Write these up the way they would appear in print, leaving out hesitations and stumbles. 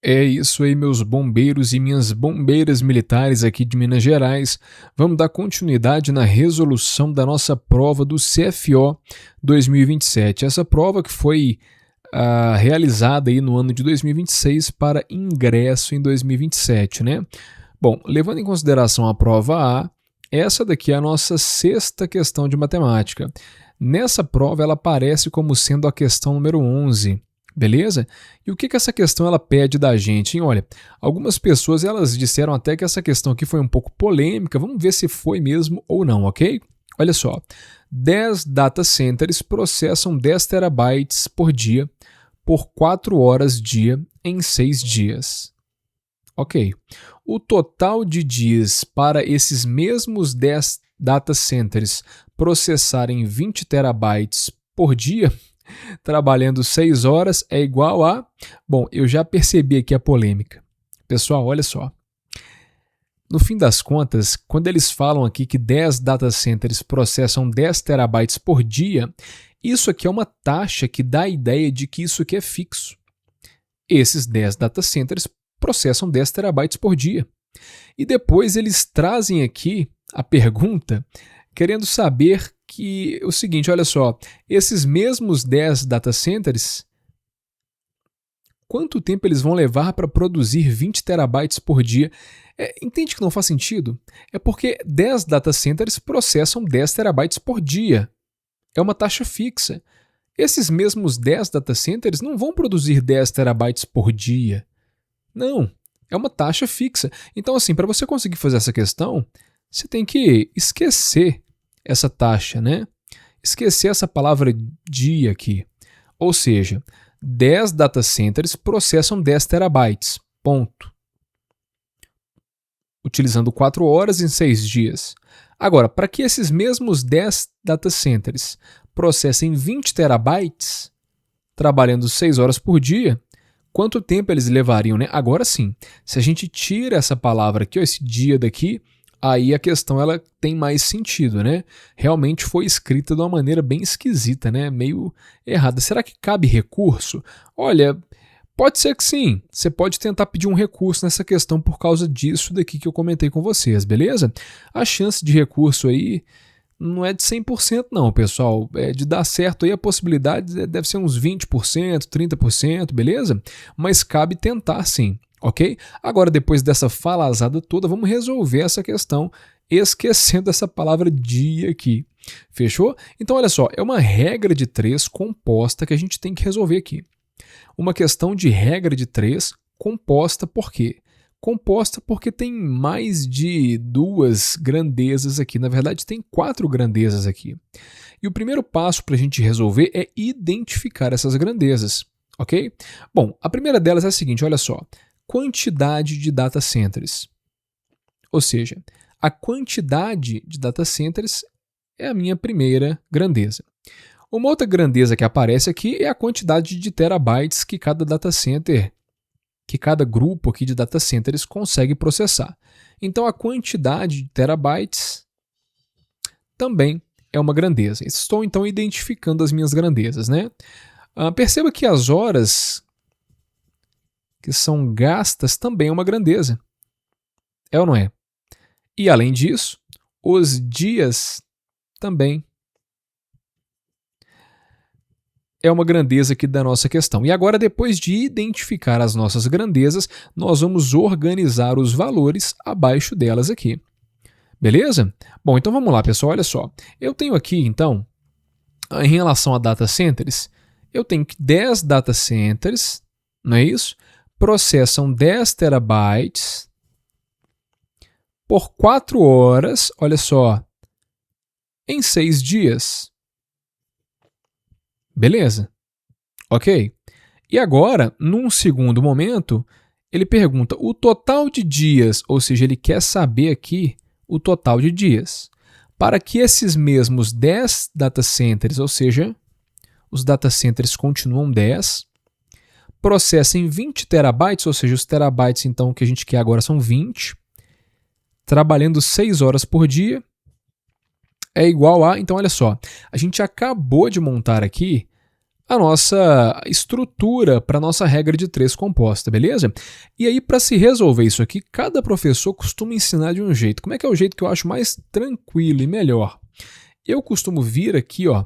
É isso aí, meus bombeiros e minhas bombeiras militares aqui de Minas Gerais. Vamos dar continuidade na resolução da nossa prova do CFO 2027. Essa prova que foi realizada aí no ano de 2026 para ingresso em 2027, né? Bom, levando em consideração a prova A, essa daqui é a nossa sexta questão de matemática. Nessa prova ela aparece como sendo a questão número 11. Beleza? E o que essa questão ela pede da gente, hein? Olha, algumas pessoas elas disseram até que essa questão aqui foi um pouco polêmica, vamos ver se foi mesmo ou não, ok? Olha só, 10 data centers processam 10 terabytes por dia por 4 horas dia em 6 dias. Ok. O total de dias para esses mesmos 10 data centers processarem 20 terabytes por dia trabalhando 6 horas é igual a... Bom, eu já percebi aqui a polêmica. Pessoal, olha só. No fim das contas, quando eles falam aqui que 10 data centers processam 10 terabytes por dia, isso aqui é uma taxa que dá a ideia de que isso aqui é fixo. Esses 10 data centers processam 10 terabytes por dia. E depois eles trazem aqui a pergunta querendo saber que o seguinte, olha só, esses mesmos 10 data centers, quanto tempo eles vão levar para produzir 20 terabytes por dia? Entende que não faz sentido? É porque 10 data centers processam 10 terabytes por dia. É uma taxa fixa. Esses mesmos 10 data centers não vão produzir 10 terabytes por dia. Não, é uma taxa fixa. Então, assim, para você conseguir fazer essa questão, você tem que esquecer essa taxa, né? Esquecer essa palavra dia aqui. Ou seja, 10 data centers processam 10 terabytes, ponto. Utilizando 4 horas em 6 dias. Agora, para que esses mesmos 10 data centers processem 20 terabytes, trabalhando 6 horas por dia, quanto tempo eles levariam, né? Agora sim, se a gente tira essa palavra aqui, ó, esse dia daqui, aí a questão ela tem mais sentido, né? Realmente foi escrita de uma maneira bem esquisita, né? Meio errada. Será que cabe recurso? Olha, pode ser que sim. Você pode tentar pedir um recurso nessa questão por causa disso daqui que eu comentei com vocês, beleza? A chance de recurso aí não é de 100% não, pessoal. De dar certo aí a possibilidade deve ser uns 20%, 30%, beleza? Mas cabe tentar sim. Ok? Agora, depois dessa falazada toda, vamos resolver essa questão esquecendo essa palavra dia aqui. Fechou? Então, olha só, é uma regra de 3 composta que a gente tem que resolver aqui. Uma questão de regra de 3 composta por quê? Composta porque tem mais de 2 grandezas aqui. Na verdade, tem 4 grandezas aqui. E o primeiro passo para a gente resolver é identificar essas grandezas. Ok? Bom, a primeira delas é a seguinte, olha só. Quantidade de data centers. Ou seja, a quantidade de data centers é a minha primeira grandeza. Uma outra grandeza que aparece aqui é a quantidade de terabytes que cada data center, que cada grupo aqui de data centers consegue processar. Então a quantidade de terabytes também é uma grandeza. Estou então identificando as minhas grandezas, né? Perceba que as horas que são gastas também é uma grandeza. É ou não é? E além disso, os dias também é uma grandeza aqui da nossa questão. E agora, depois de identificar as nossas grandezas, nós vamos organizar os valores abaixo delas aqui. Beleza? Bom, então vamos lá, pessoal, olha só. Eu tenho aqui, então, em relação a data centers, eu tenho que 10 data centers, não é isso? Processam 10 terabytes por 4 horas, olha só, em 6 dias. Beleza? Ok? E agora, num segundo momento, ele pergunta o total de dias, ou seja, ele quer saber aqui o total de dias. Para que esses mesmos 10 data centers, ou seja, os data centers continuam 10, processem 20 terabytes, ou seja, os terabytes então que a gente quer agora são 20, trabalhando 6 horas por dia, é igual a... Então, olha só, a gente acabou de montar aqui a nossa estrutura para a nossa regra de 3 composta, beleza? E aí, para se resolver isso aqui, cada professor costuma ensinar de um jeito. Como é que é o jeito que eu acho mais tranquilo e melhor? Eu costumo vir aqui, ó,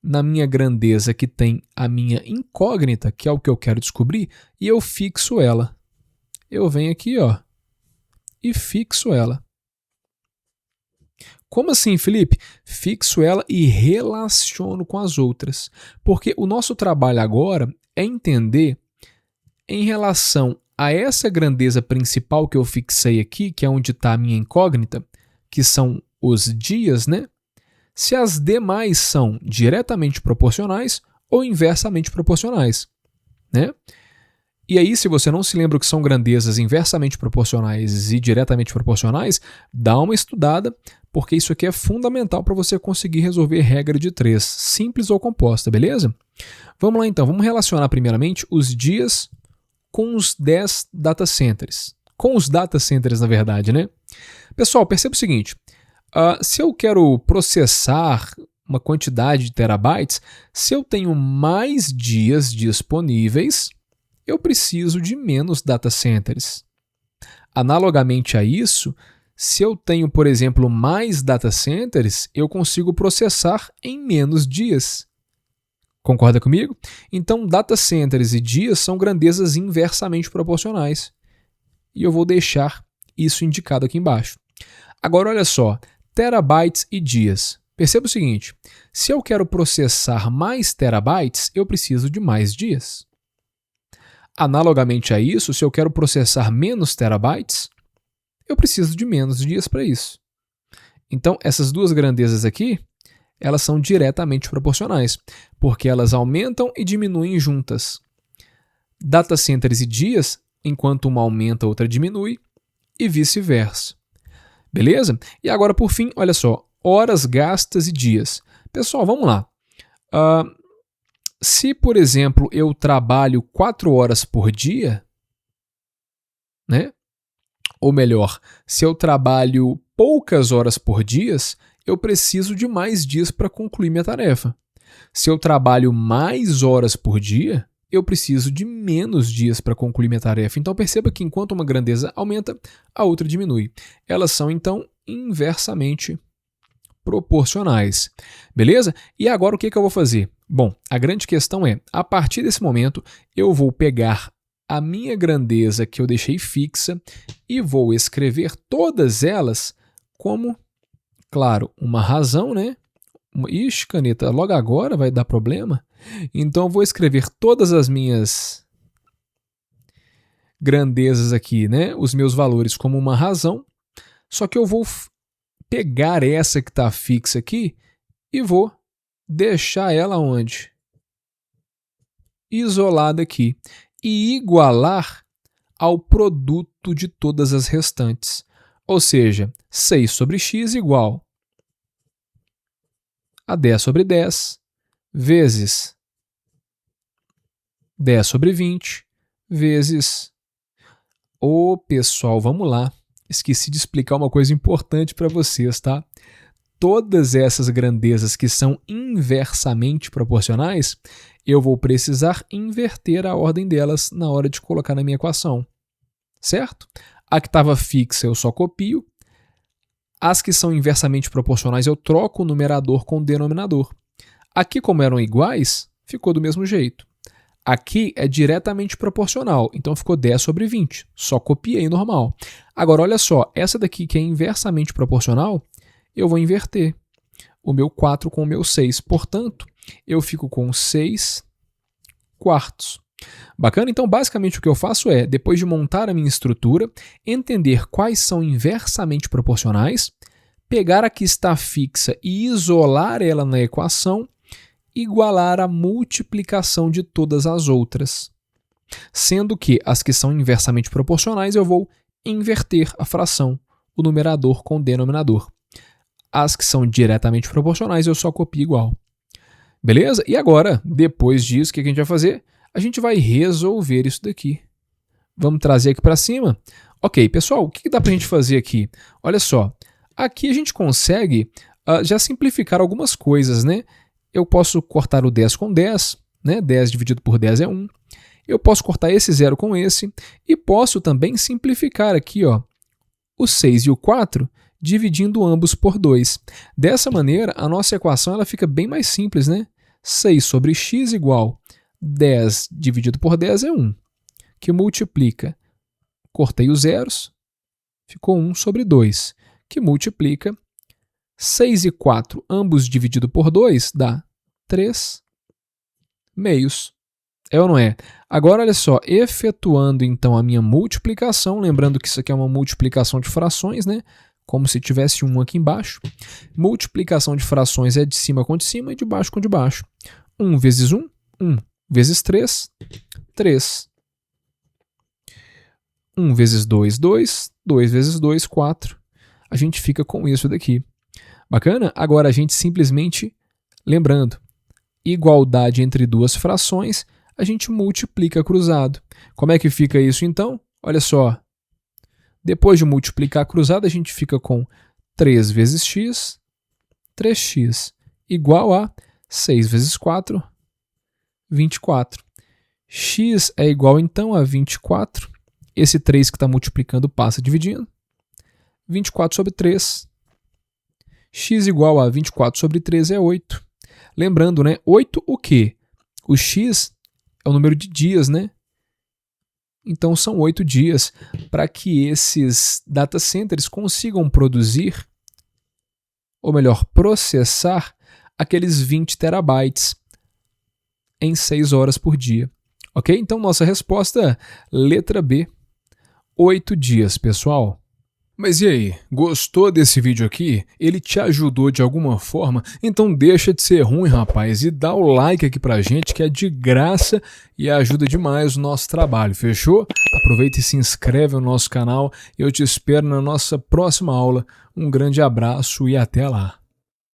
na minha grandeza que tem a minha incógnita, que é o que eu quero descobrir, e eu fixo ela. Eu venho aqui, ó, e fixo ela. Como assim, Felipe? Fixo ela e relaciono com as outras. Porque o nosso trabalho agora é entender, em relação a essa grandeza principal que eu fixei aqui, que é onde está a minha incógnita, que são os dias, né? Se as demais são diretamente proporcionais ou inversamente proporcionais, né? E aí, se você não se lembra o que são grandezas inversamente proporcionais e diretamente proporcionais, dá uma estudada, porque isso aqui é fundamental para você conseguir resolver regra de 3, simples ou composta, beleza? Vamos lá então, vamos relacionar primeiramente os dias com os 10 data centers. Com os data centers, na verdade, né? Pessoal, perceba o seguinte, se eu quero processar uma quantidade de terabytes, se eu tenho mais dias disponíveis, eu preciso de menos data centers. Analogamente a isso, se eu tenho, por exemplo, mais data centers, eu consigo processar em menos dias. Concorda comigo? Então, data centers e dias são grandezas inversamente proporcionais. E eu vou deixar isso indicado aqui embaixo. Agora, olha só, terabytes e dias. Perceba o seguinte, se eu quero processar mais terabytes, eu preciso de mais dias. Analogamente a isso, se eu quero processar menos terabytes, eu preciso de menos dias para isso. Então, essas duas grandezas aqui, elas são diretamente proporcionais, porque elas aumentam e diminuem juntas. Data centers e dias, enquanto uma aumenta, a outra diminui, e vice-versa. Beleza? E agora, por fim, olha só, horas gastas e dias. Pessoal, vamos lá. Se, por exemplo, eu trabalho 4 horas por dia, né? Ou melhor, se eu trabalho poucas horas por dia, eu preciso de mais dias para concluir minha tarefa. Se eu trabalho mais horas por dia, eu preciso de menos dias para concluir minha tarefa. Então perceba que enquanto uma grandeza aumenta, a outra diminui. Elas são, então, inversamente proporcionais. Beleza? E agora o que eu vou fazer? Bom, a grande questão é, a partir desse momento, eu vou pegar a minha grandeza que eu deixei fixa e vou escrever todas elas como, claro, uma razão, né? Ixi, caneta, logo agora vai dar problema? Então eu vou escrever todas as minhas grandezas aqui, né? Os meus valores como uma razão, só que eu vou pegar essa que está fixa aqui e vou deixar ela onde? Isolada aqui. E igualar ao produto de todas as restantes. Ou seja, 6 sobre x igual a 10 sobre 10 vezes 10 sobre 20 vezes... Ô, pessoal, vamos lá. Esqueci de explicar uma coisa importante para vocês, tá? Todas essas grandezas que são inversamente proporcionais, eu vou precisar inverter a ordem delas na hora de colocar na minha equação. Certo? A que estava fixa eu só copio. As que são inversamente proporcionais eu troco o numerador com o denominador. Aqui, como eram iguais, ficou do mesmo jeito. Aqui é diretamente proporcional, então ficou 10 sobre 20. Só copiei normal. Agora, olha só, essa daqui que é inversamente proporcional, eu vou inverter o meu 4 com o meu 6. Portanto, eu fico com 6 quartos. Bacana? Então, basicamente, o que eu faço é, depois de montar a minha estrutura, entender quais são inversamente proporcionais, pegar a que está fixa e isolar ela na equação, igualar a multiplicação de todas as outras. Sendo que as que são inversamente proporcionais, eu vou inverter a fração, o numerador com o denominador. As que são diretamente proporcionais, eu só copio igual. Beleza? E agora, depois disso, o que a gente vai fazer? A gente vai resolver isso daqui. Vamos trazer aqui para cima? Ok, pessoal, o que dá para a gente fazer aqui? Olha só, aqui a gente consegue já simplificar algumas coisas, né? Eu posso cortar o 10 com 10, né? 10 dividido por 10 é 1. Eu posso cortar esse 0 com esse e posso também simplificar aqui, ó, o 6 e o 4, dividindo ambos por 2. Dessa maneira, a nossa equação ela fica bem mais simples, né? 6 sobre x igual 10 dividido por 10 é 1, que multiplica, cortei os zeros, ficou 1 sobre 2, que multiplica 6 e 4, ambos dividido por 2, dá 3 meios. É ou não é? Agora, olha só, efetuando então a minha multiplicação, lembrando que isso aqui é uma multiplicação de frações, né? Como se tivesse 1 aqui embaixo. Multiplicação de frações é de cima com de cima e de baixo com de baixo. 1 vezes 1, 1 vezes 3, 3. 1 vezes 2, 2. 2 vezes 2, 4. A gente fica com isso daqui. Bacana? Agora a gente simplesmente, lembrando, igualdade entre duas frações, a gente multiplica cruzado. Como é que fica isso então? Olha só. Depois de multiplicar cruzado, a gente fica com 3 vezes x, 3x, igual a 6 vezes 4, 24. X é igual então a 24. Esse 3 que está multiplicando passa dividindo. 24 sobre 3. X igual a 24 sobre 3 é 8. Lembrando, né? 8 o quê? O x é o número de dias, né? Então são 8 dias para que esses data centers consigam produzir, ou melhor, processar aqueles 20 terabytes em 6 horas por dia. Ok? Então nossa resposta, letra B, 8 dias, pessoal. Mas e aí, gostou desse vídeo aqui? Ele te ajudou de alguma forma? Então deixa de ser ruim, rapaz, e dá o like aqui pra gente, que é de graça e ajuda demais o nosso trabalho, fechou? Aproveita e se inscreve no nosso canal. Eu te espero na nossa próxima aula. Um grande abraço e até lá!